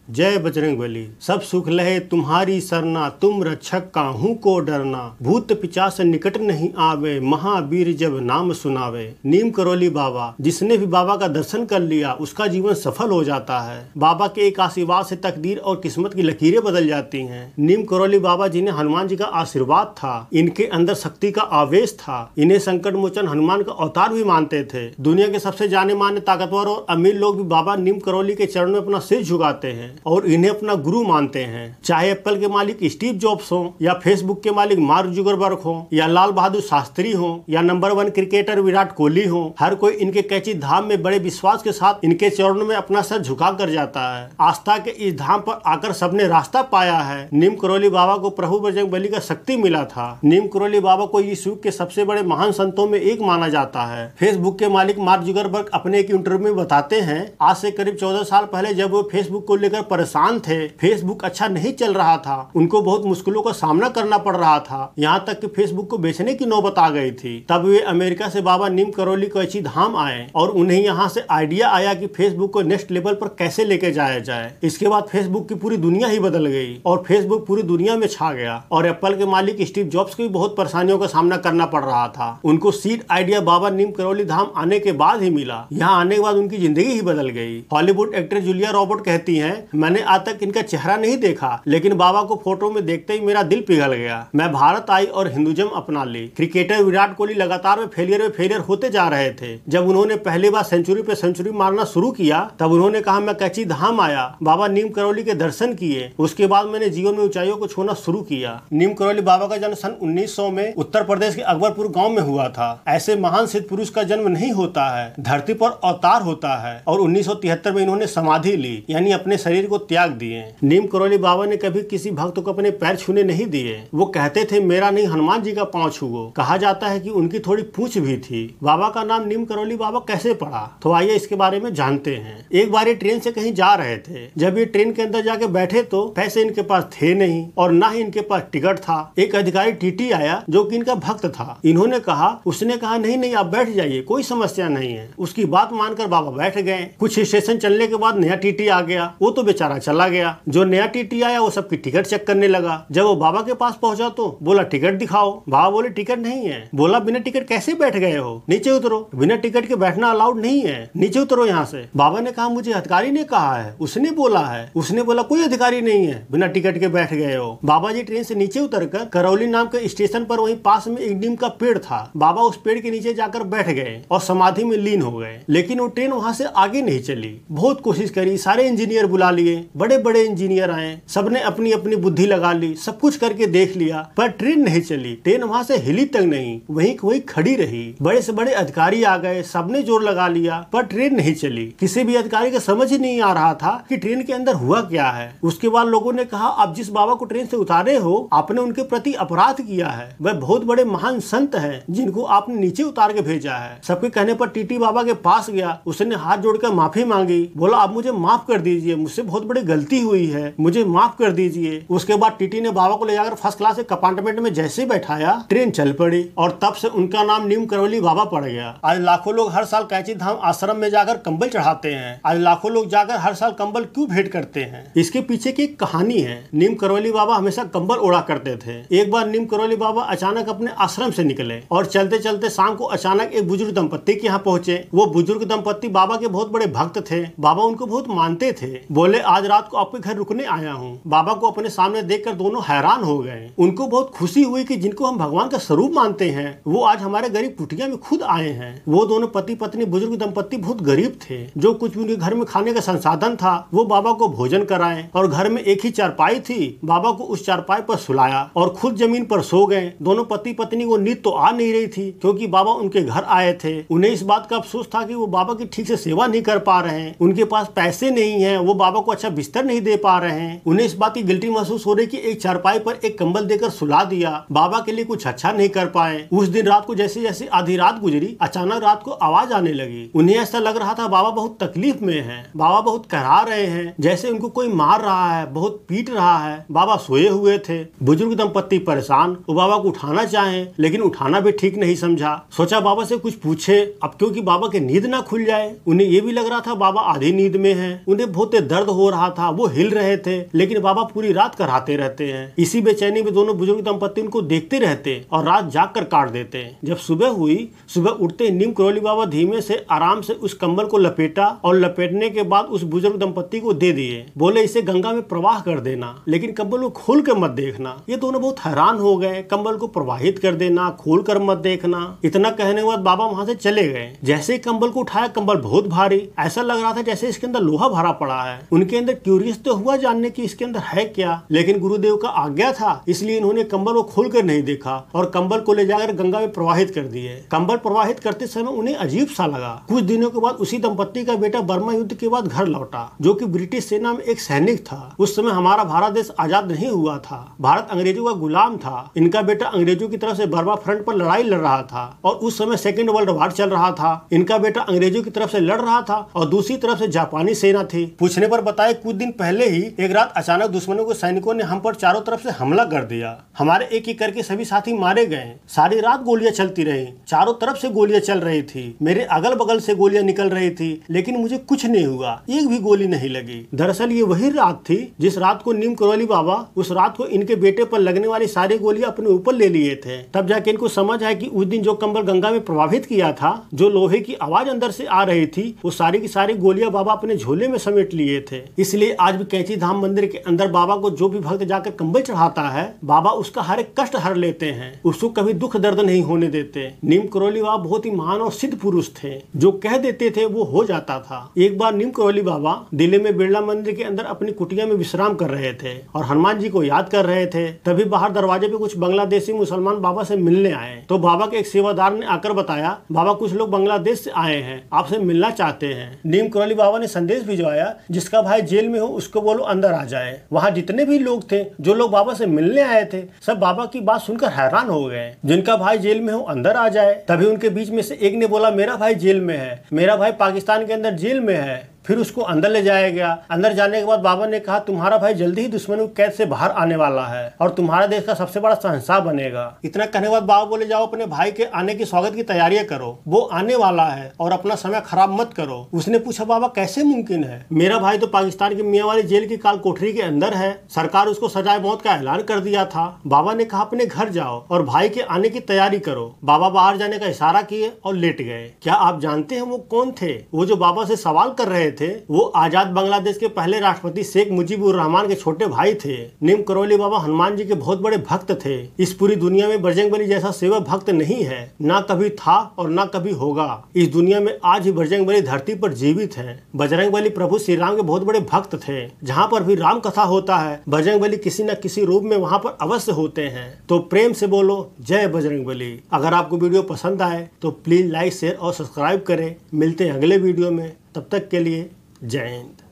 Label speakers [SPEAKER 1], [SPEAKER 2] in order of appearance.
[SPEAKER 1] जय बजरंगबली। सब सुख लहे तुम्हारी सरना, तुम रक्षक काहू को डरना। भूत पिचास निकट नहीं आवे, महावीर जब नाम सुनावे। नीम करौली बाबा, जिसने भी बाबा का दर्शन कर लिया उसका जीवन सफल हो जाता है। बाबा के एक आशीर्वाद से तकदीर और किस्मत की लकीरें बदल जाती हैं। नीम करौली बाबा जिन्हें हनुमान जी का आशीर्वाद था, इनके अंदर शक्ति का आवेश था। इन्हें संकट मोचन हनुमान का अवतार भी मानते थे। दुनिया के सबसे जाने माने ताकतवर और अमीर लोग भी बाबा नीम करौली के चरणों में अपना सिर झुकाते हैं और इन्हें अपना गुरु मानते हैं। चाहे एप्पल के मालिक स्टीव जॉब्स हो, या फेसबुक के मालिक मार्क जुकरबर्ग हो, या लाल बहादुर शास्त्री हो, या नंबर 1 क्रिकेटर विराट कोहली हो, हर कोई इनके कैची धाम में बड़े विश्वास के साथ इनके चरणों में अपना सर झुका कर जाता है। आस्था के इस धाम पर आकर सबने रास्ता पाया है। नीम करौली बाबा को प्रभु बजरंगबली का शक्ति मिला था। नीम करौली बाबा को इस युग के सबसे बड़े महान संतों में एक माना जाता है। फेसबुक के मालिक मार्क जुकरबर्ग अपने एक इंटरव्यू में बताते हैं, आज से करीब 14 साल पहले जब वो फेसबुक को लेकर परेशान थे, फेसबुक अच्छा नहीं चल रहा था, उनको बहुत मुश्किलों का सामना करना पड़ रहा था, यहाँ तक कि फेसबुक को बेचने की नौबत आ गई थी। तब वे अमेरिका से बाबा नीम करौली कैची धाम आए और उन्हें यहाँ से आइडिया आया कि फेसबुक को नेक्स्ट लेवल पर कैसे लेके जाया जाए। इसके बाद फेसबुक की पूरी दुनिया ही बदल गई और फेसबुक पूरी दुनिया में छा गया। और एप्पल के मालिक स्टीव जॉब्स को भी बहुत परेशानियों का सामना करना पड़ रहा था। उनको सीड आइडिया बाबा नीम करौली धाम आने के बाद ही मिला। यहाँ आने के बाद उनकी जिंदगी ही बदल गई। हॉलीवुड एक्ट्रेस जूलिया रॉबर्ट कहती हैं, मैंने आज तक इनका चेहरा नहीं देखा, लेकिन बाबा को फोटो में देखते ही मेरा दिल पिघल गया। मैं भारत आई और हिंदुइज्म अपना ली। क्रिकेटर विराट कोहली लगातार में फेलियर होते जा रहे थे। जब उन्होंने पहली बार सेंचुरी पे सेंचुरी मारना शुरू किया, तब उन्होंने कहा मैं कैची धाम आया, बाबा नीम करौली के दर्शन किए, उसके बाद मैंने जीवन में ऊंचाइयों को छूना शुरू किया। नीम करौली बाबा का जन्म सन 1900 में उत्तर प्रदेश के अकबरपुर गाँव में हुआ था। ऐसे महान सिद्ध पुरुष का जन्म नहीं होता है, धरती पर अवतार होता है। और 1973 में इन्होंने समाधि ली, यानी अपने शरीर को त्याग दिए। नीम करौली बाबा ने कभी किसी भक्त को अपने पैर छूने नहीं दिए। वो कहते थे, मेरा नहीं हनुमान जी का पांव छुओ। कहा जाता है कि उनकी थोड़ी पूंछ भी थी। बाबा का नाम नीम करौली बाबा कैसे पड़ा, तो आइए इसके बारे में जानते हैं। एक बार ये ट्रेन से कहीं जा रहे थे। जब ये ट्रेन के अंदर जाके बैठे तो पैसे इनके पास थे नहीं और ना ही इनके पास टिकट था। एक अधिकारी टीटी आया जो कि इनका भक्त था। इन्होंने कहा, उसने कहा नहीं आप बैठ जाइए, कोई समस्या नहीं है। उसकी बात मानकर बाबा बैठ गए। कुछ स्टेशन चलने के बाद नया टीटी आ गया। वो तो बेचारा चला गया। जो नया टीटी आया वो सबकी टिकट चेक करने लगा। जब वो बाबा के पास पहुंचा तो बोला, टिकट दिखाओ। बाबा बोले, टिकट नहीं है। बोला, बिना टिकट कैसे बैठ गए हो, नीचे उतरो। बिना टिकट के बैठना अलाउड नहीं है, नीचे उतरो यहाँ से। बाबा ने कहा, मुझे अधिकारी ने कहा है, उसने बोला है। उसने बोला, कोई अधिकारी नहीं है, बिना टिकट के बैठ गए हो। बाबा जी ट्रेन से नीचे उतरकर करौली नाम के स्टेशन पर वहीं पास में एक नीम का पेड़ था। बाबा उस पेड़ के नीचे जाकर बैठ गए और समाधि में लीन हो गए। लेकिन वो ट्रेन वहां से आगे नहीं चली। बहुत कोशिश करी, सारे इंजीनियर बुला लिए, बड़े बड़े इंजीनियर आए, सबने अपनी अपनी बुद्धि लगा ली, सब कुछ करके देख लिया, पर ट्रेन नहीं चली। ट्रेन वहां से हिली तक नहीं, वहीं खड़ी रही। बड़े से बड़े अधिकारी आ गए, सबने जोर लगा लिया, पर ट्रेन नहीं चली। किसी भी अधिकारी को समझ ही नहीं आ रहा था कि ट्रेन के अंदर हुआ क्या है। उसके बाद लोगों ने कहा, आप जिस बाबा को ट्रेन से उतारे हो, आपने उनके प्रति अपराध किया है। वह बहुत बड़े महान संत हैं जिनको आपने नीचे उतार के भेजा है। सबके कहने पर टीटी बाबा के पास गया। उसने हाथ जोड़कर माफी मांगी। बोला, आप मुझे माफ कर दीजिए, मुझसे बहुत बड़ी गलती हुई है, मुझे माफ कर दीजिए। उसके बाद टीटी ने बाबा को ले जाकर फर्स्ट क्लास के कंपार्टमेंट में जैसे बैठाया, ट्रेन चल पड़ी और तब से उनका नाम नीम करौली बाबा पड़ गया। आज लाखों लोग हर साल कैची धाम आश्रम में जाकर कंबल चढ़ाते हैं। आज लाखों लोग जाकर हर साल कंबल क्यों भेंट करते हैं, इसके पीछे की एक कहानी है। नीम करौली बाबा हमेशा कंबल ओढ़ा करते थे। एक बार नीम करौली बाबा अचानक अपने आश्रम से निकले और चलते चलते शाम को अचानक एक बुजुर्ग दंपत्ति के यहाँ पहुंचे। वो बुजुर्ग दंपत्ति बाबा के बहुत बड़े भक्त थे। बाबा उनको बहुत मानते थे। बोले, आज रात को आपके घर रुकने आया हूँ। बाबा को अपने सामने देखकर दोनों हैरान हो गए। उनको बहुत खुशी हुई कि जिनको हम भगवान का स्वरूप मानते हैं वो आज हमारे गरीब कुटिया में खुद आए हैं। वो दोनों पति पत्नी बुजुर्ग दंपत्ति बहुत गरीब थे। जो कुछ भी उनके घर में खाने का संसाधन था वो बाबा को भोजन कराए और घर में एक ही चारपाई थी। बाबा को उस चारपाई पर सुलाया और खुद जमीन पर सो गए। दोनों पति पत्नी को नींद तो आ नहीं रही थी क्योंकि बाबा उनके घर आए थे। उन्हें इस बात का अफसोस था कि वो बाबा की ठीक से सेवा नहीं कर पा रहे हैं, उनके पास पैसे नहीं है, वो बाबा को अच्छा बिस्तर नहीं दे पा रहे हैं। उन्हें इस बात की गिल्टी महसूस हो रही कि एक चारपाई पर एक कंबल देकर सुला दिया, बाबा के लिए कुछ अच्छा नहीं कर पाए। उस दिन रात को जैसे जैसे आधी रात गुजरी, अचानक रात को आवाज आने लगी। उन्हें ऐसा लग रहा था बाबा बहुत तकलीफ में हैं, बाबा बहुत करा रहे हैं, जैसे उनको कोई मार रहा है, बहुत पीट रहा है। बाबा सोए हुए थे। बुजुर्ग दंपत्ति परेशान, वो बाबा को उठाना चाहे लेकिन उठाना भी ठीक नहीं समझा। सोचा बाबा से कुछ पूछे, अब क्योंकि बाबा की नींद ना खुल जाए। उन्हें ये भी लग रहा था बाबा आधी नींद में हैं। उन्हें बहुत दर्द हो रहा था, वो हिल रहे थे, लेकिन बाबा पूरी रात कराते रहते हैं। इसी बेचैनी में दोनों बुजुर्ग दंपत्ति उनको देखते रहते और रात जाग कर काट देते। जब सुबह हुई, सुबह उठते नीम करोली बाबा धीमे से आराम से उस कंबल को लपेटा और लपेटने के बाद उस बुजुर्ग दंपत्ति को दे दिए। बोले इसे गंगा में प्रवाह कर देना, लेकिन कंबल को खोल कर मत देखना। ये दोनों बहुत हैरान हो गए। कंबल को प्रवाहित कर देना, खोल कर मत देखना। इतना कहने के बाद बाबा वहां से चले गए। जैसे ही कंबल को उठाया, कंबल बहुत भारी, ऐसा लग रहा था जैसे इसके अंदर लोहा भरा पड़ा है। उनके अंदर क्यूरियस तो हुआ जानने की इसके अंदर है क्या, लेकिन गुरुदेव का आज्ञा था, इसलिए इन्होंने कंबल को खोल कर नहीं देखा और कंबल को ले जाकर गंगा में प्रवाहित कर दिए। कंबल प्रवाहित करते समय उन्हें अजीब सा लगा। कुछ दिनों के बाद उसी दंपत्ति का बेटा बर्मा युद्ध के बाद घर लौटा, जो कि ब्रिटिश सेना में एक सैनिक था। उस समय हमारा भारत देश आजाद नहीं हुआ था, भारत अंग्रेजों का गुलाम था। इनका बेटा अंग्रेजों की तरफ से बर्मा फ्रंट पर लड़ाई लड़ रहा था और उस समय सेकेंड वर्ल्ड वॉर चल रहा था। इनका बेटा अंग्रेजों की तरफ से लड़ रहा था और दूसरी तरफ से जापानी सेना थी। पूछने पर बताया कुछ दिन पहले ही एक रात अचानक दुश्मनों के सैनिकों ने हम पर चारों तरफ से हमला कर दिया। हमारे एक एक करके सभी साथी मारे गए। सारी रात गोलियां चलती रही, चारों तरफ से गोलियां चल रही थी, मेरे अगल बगल से गोलियां निकल रही थी, लेकिन मुझे कुछ नहीं हुआ, एक भी गोली नहीं लगी। दरअसल ये वही रात थी जिस रात को नीम करोली बाबा उस रात को इनके बेटे पर लगने वाली सारी गोलियां अपने ऊपर ले लिए थे। तब जाके इनको समझ आया कि उस दिन जो कंबल गंगा में प्रभावित किया था, जो लोहे की आवाज अंदर से आ रही थी, वो सारी की सारी गोलियां बाबा अपने झोले में समेट लिए थे। इसलिए आज भी कैंची धाम मंदिर के अंदर बाबा को जो भी भक्त जाकर कंबल चढ़ाता है, बाबा उसका हर एक कष्ट हर लेते हैं, उसको कभी दुख दर्द नहीं होने देते। नीम करोली बाबा बहुत ही महान और सिद्ध पुरुष थे, जो कह देते थे वो हो जाता था। एक बार नीम करोली बाबा दिल्ली में बिरला मंदिर के अंदर अपनी कुटिया में विश्राम कर रहे थे और हनुमान जी को याद कर रहे थे। तभी बाहर दरवाजे पे कुछ बांग्लादेशी मुसलमान बाबा से मिलने आए। तो बाबा के एक सेवादार ने आकर बताया, बाबा कुछ लोग बांग्लादेश से आए हैं, आपसे मिलना चाहते हैं। नीम करोली बाबा ने संदेश भिजवाया, जिसका भाई जेल में हो उसको बोलो अंदर आ जाए। वहाँ जितने भी लोग थे, जो लोग बाबा से मिलने आए थे, सब बाबा की बात सुनकर हैरान हो गए। जिनका भाई जेल में हो अंदर आ जाए। तभी उनके बीच में से एक ने बोला, मेरा भाई जेल में है, मेरा भाई पाकिस्तान के अंदर जेल में है। फिर उसको अंदर ले जाया गया। अंदर जाने के बाद बाबा ने कहा, तुम्हारा भाई जल्दी ही दुश्मनों की कैद से बाहर आने वाला है और तुम्हारा देश का सबसे बड़ा शहंशाह बनेगा। इतना कहने के बाद बाबा बोले, जाओ अपने भाई के आने की स्वागत की तैयारियां करो, वो आने वाला है और अपना समय खराब मत करो। उसने पूछा, बाबा कैसे मुमकिन है? मेरा भाई तो पाकिस्तान की मियां वाली जेल की काल कोठरी के अंदर है, सरकार उसको सजाए मौत का ऐलान कर दिया था। बाबा ने कहा, अपने घर जाओ और भाई के आने की तैयारी करो। बाबा बाहर जाने का इशारा किए और लेट गए। क्या आप जानते हैं वो कौन थे? वो जो बाबा से सवाल कर रहे थे, वो आजाद बांग्लादेश के पहले राष्ट्रपति शेख मुजीबुर रहमान के छोटे भाई थे। नीम करोली बाबा हनुमान जी के बहुत बड़े भक्त थे। इस पूरी दुनिया में बजरंगबली जैसा सेवा भक्त नहीं है, ना कभी था और ना कभी होगा। इस दुनिया में आज ही बजरंगबली धरती पर जीवित है। बजरंगबली प्रभु श्री राम के बहुत बड़े भक्त थे। जहाँ पर भी राम कथा होता है, बजरंगबली किसी न किसी रूप में वहाँ पर अवश्य होते हैं। तो प्रेम से बोलो, जय बजरंगबली। अगर आपको वीडियो पसंद आए तो प्लीज लाइक, शेयर और सब्सक्राइब करें। मिलते हैं अगले वीडियो में, तब तक के लिए जय हिंद।